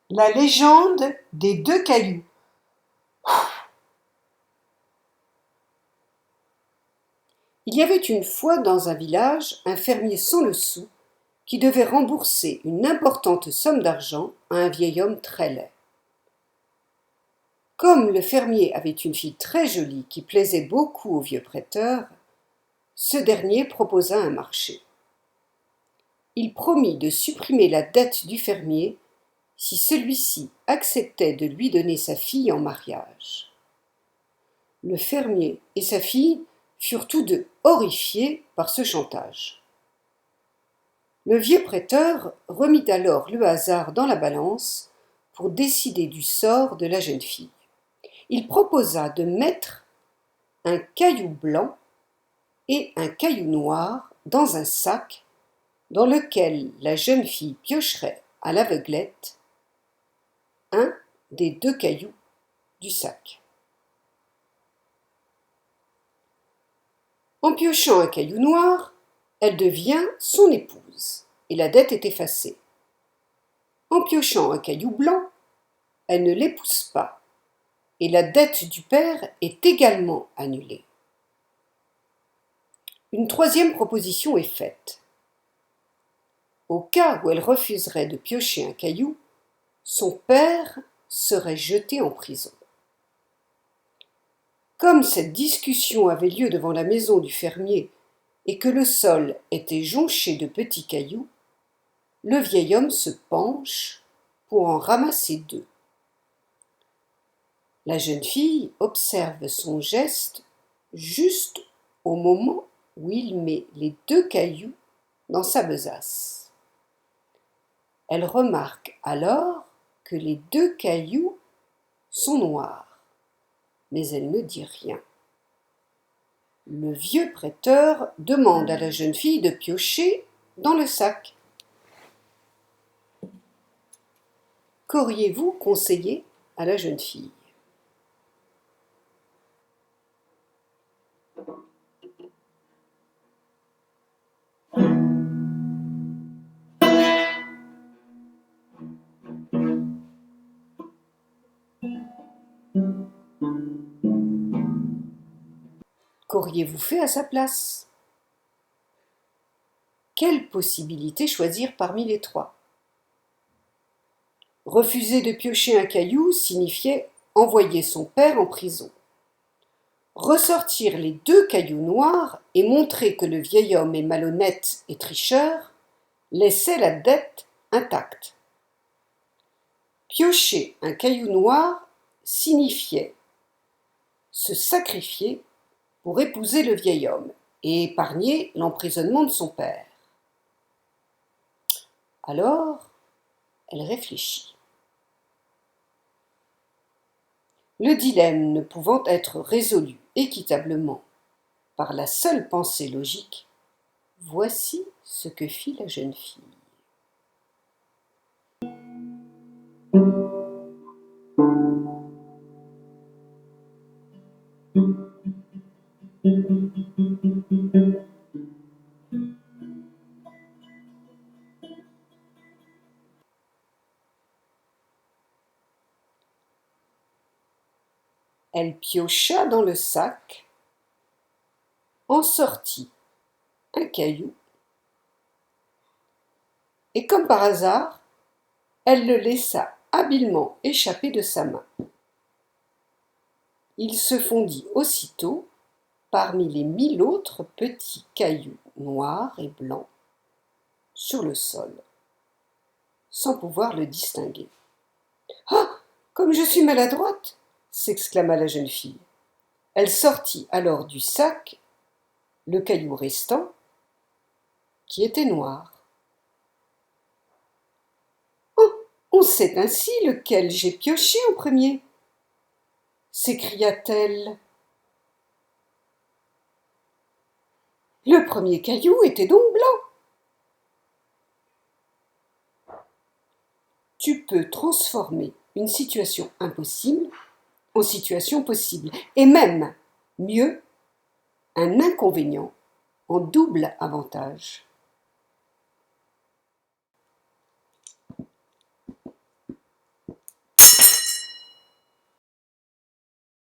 La légende des deux cailloux. Il y avait une fois dans un village un fermier sans le sou qui devait rembourser une importante somme d'argent à un vieil homme très laid. Comme le fermier avait une fille très jolie qui plaisait beaucoup au vieux prêteur, ce dernier proposa un marché. Il promit de supprimer la dette du fermier si celui-ci acceptait de lui donner sa fille en mariage. Le fermier et sa fille furent tous deux horrifiés par ce chantage. Le vieux prêteur remit alors le hasard dans la balance pour décider du sort de la jeune fille. Il proposa de mettre un caillou blanc et un caillou noir dans un sac dans lequel la jeune fille piocherait à l'aveuglette un des deux cailloux du sac. En piochant un caillou noir, elle devient son épouse et la dette est effacée. En piochant un caillou blanc, elle ne l'épouse pas et la dette du père est également annulée. Une troisième proposition est faite. Au cas où elle refuserait de piocher un caillou, son père serait jeté en prison. Comme cette discussion avait lieu devant la maison du fermier et que le sol était jonché de petits cailloux, le vieil homme se penche pour en ramasser deux. La jeune fille observe son geste juste au moment où il met les deux cailloux dans sa besace. Elle remarque alors que les deux cailloux sont noirs, mais elle ne dit rien. Le vieux prêteur demande à la jeune fille de piocher dans le sac. Qu'auriez-vous conseillé à la jeune fille ? Qu'auriez-vous fait à sa place ? Quelle possibilité choisir parmi les trois ? Refuser de piocher un caillou signifiait envoyer son père en prison. Ressortir les deux cailloux noirs et montrer que le vieil homme est malhonnête et tricheur laissait la dette intacte. Piocher un caillou noir signifiait se sacrifier pour épouser le vieil homme et épargner l'emprisonnement de son père. Alors, elle réfléchit. Le dilemme ne pouvant être résolu équitablement par la seule pensée logique, voici ce que fit la jeune fille. Elle piocha dans le sac, en sortit un caillou, et comme par hasard, elle le laissa habilement échapper de sa main. Il se fondit aussitôt parmi les 1000 autres petits cailloux noirs et blancs sur le sol, sans pouvoir le distinguer. « Ah, comme je suis maladroite !» s'exclama la jeune fille. Elle sortit alors du sac le caillou restant, qui était noir. « Oh, on sait ainsi lequel j'ai pioché en premier !» s'écria-t-elle. Le premier caillou était donc blanc. Tu peux transformer une situation impossible en situation possible, et même, mieux, un inconvénient en double avantage.